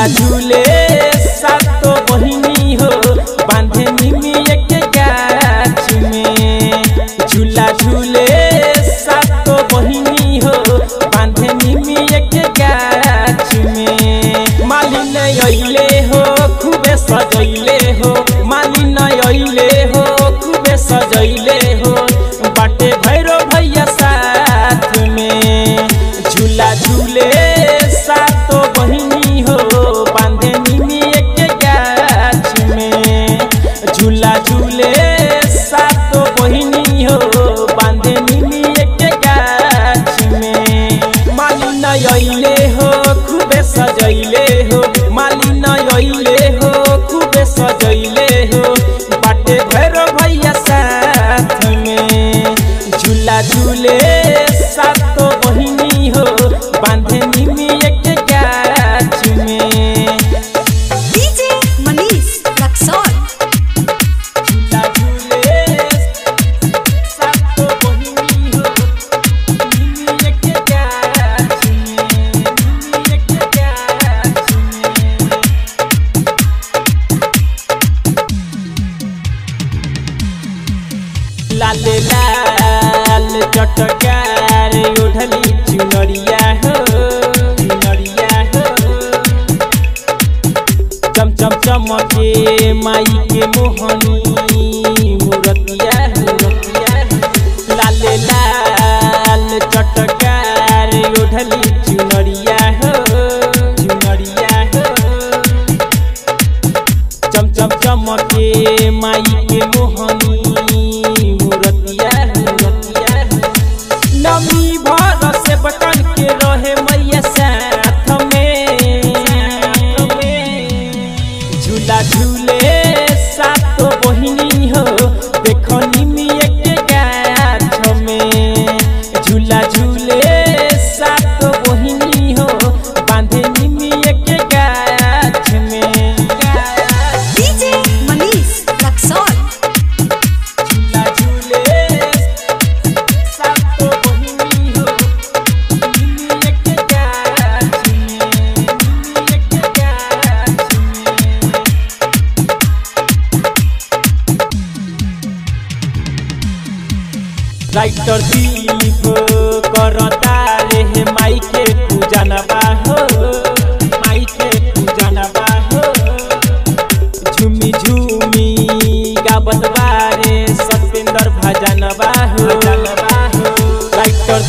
झूला झूले सातो बहिनी हो बांधे निमिया के गाछ में। झूला झूले सातो बहिनी हो बांधे निमिया के गाछ में। मालिन अइले हो खूबे सजैले हो, मालिन अइले हो खूबे सजैले हो, बाटे भैरो भैया साथ में। झूला झूले सातो बहिनी हो बांधे निमिया के गाछ में। झूला झूले सातो बहिनी हो बांधे निमिया के गाछ में। मालिन अइले हो खूबे सजैले हो, मालिन अइले हो खूबे सजैले हो, बाटे भैरो भैया साथ में। झूला झूले सातो बहिनी हो बांधे निमिया के गाछ में। डीजे मनीष रक्सौल। झूला झूले सातो बहिनी हो निमिया के गाछ में, निमिया के गाछ में। लाल लाल चटकार ओढ़ली चुनरिया हो, चुनरिया हो। चम चम चमके माई के मोहनी मूरतिया हो, मूरतिया हो। लाल लाल चटकार ओढ़ली चुनरिया हो, चुनरिया हो। चम चम चमके माई के मोहनी नमी भर से बटन के रहे मैया साथ में। झूला झूले सातो बहिनी हो देखो निमिया के गाछ में। झूला झूले सातो बहिनी हो बांधे निमिया के गाछ में। डीजे मनीष रक्सौल। झूला झूले सातो बहिनी हो निमिया के गाछ में, निमिया के गाछ में। राइटर दिलीप करता रे माई के पूजनबा हो, माई के पूजनबा हो। झूमी झूमी गावत बारे सतेंद्र भजनबा हो, भजनबा हो। राइटर